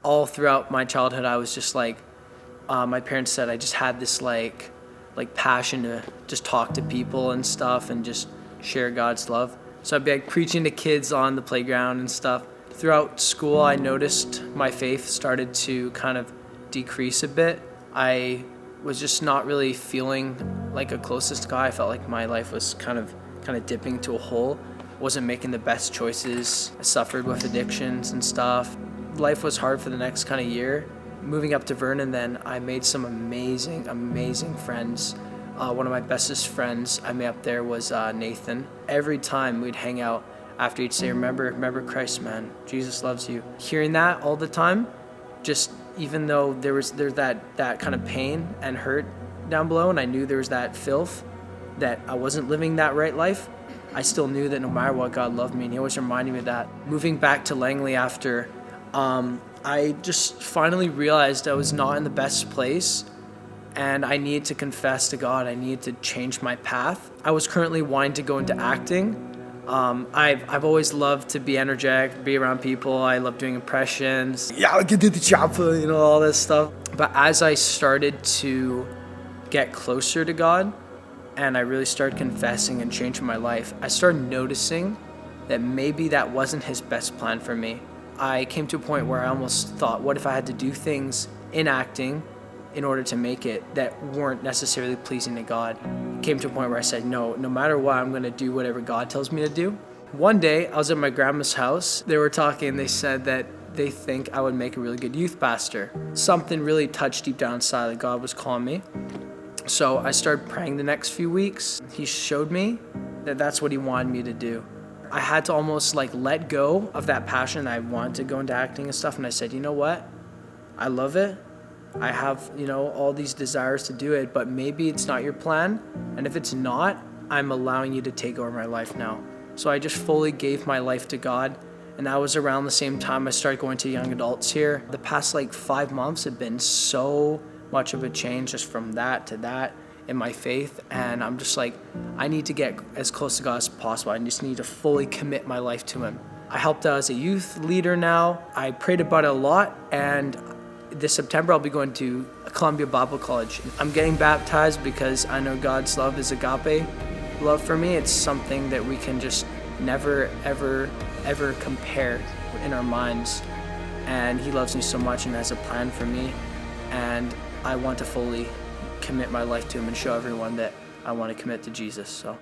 all throughout my childhood, I was just like, my parents said I just had this like passion to just talk to people and stuff and just share God's love. So I'd be like preaching to kids on the playground and stuff. Throughout school, I noticed my faith started to kind of decrease a bit. I was just not really feeling like a closest to God. I felt like my life was kind of dipping into a hole. Wasn't making the best choices. I suffered with addictions and stuff. Life was hard for the next kind of year. Moving up to Vernon, then I made some amazing friends. One of my bestest friends I met up there was Nathan. Every time we'd hang out after he'd say, remember Christ, man. Jesus loves you. Hearing that all the time, just even though there's that kind of pain and hurt down below, and I knew there was that filth, that I wasn't living that right life, I still knew that no matter what, God loved me, and he always reminded me of that. Moving back to Langley after, I just finally realized I was not in the best place, and I needed to confess to God. I needed to change my path. I was currently wanting to go into acting. I've always loved to be energetic, be around people. I love doing impressions. Yeah, I can do the job, all this stuff. But as I started to get closer to God, and I really started confessing and changing my life, I started noticing that maybe that wasn't his best plan for me. I came to a point where I almost thought, what if I had to do things in acting in order to make it that weren't necessarily pleasing to God? It came to a point where I said, no matter what, I'm going to do whatever God tells me to do. One day, I was at my grandma's house. They were talking, they said that they think I would make a really good youth pastor. Something really touched deep down inside that God was calling me. So I started praying the next few weeks. He showed me that that's what he wanted me to do. I had to almost let go of that passion. I wanted to go into acting and stuff. And I said, you know what? I love it. I have, all these desires to do it, but maybe it's not your plan. And if it's not, I'm allowing you to take over my life now. So I just fully gave my life to God. And that was around the same time I started going to young adults here. The past 5 months have been so much of a change just from that to that in my faith. And I'm just I need to get as close to God as possible. I just need to fully commit my life to him. I helped out as a youth leader now. I prayed about it a lot, and this September I'll be going to Columbia Bible College. I'm getting baptized because I know God's love is agape love for me. It's something that we can just never, ever compare in our minds. And he loves me so much and has a plan for me. And I want to fully commit my life to him and show everyone that I want to commit to Jesus. So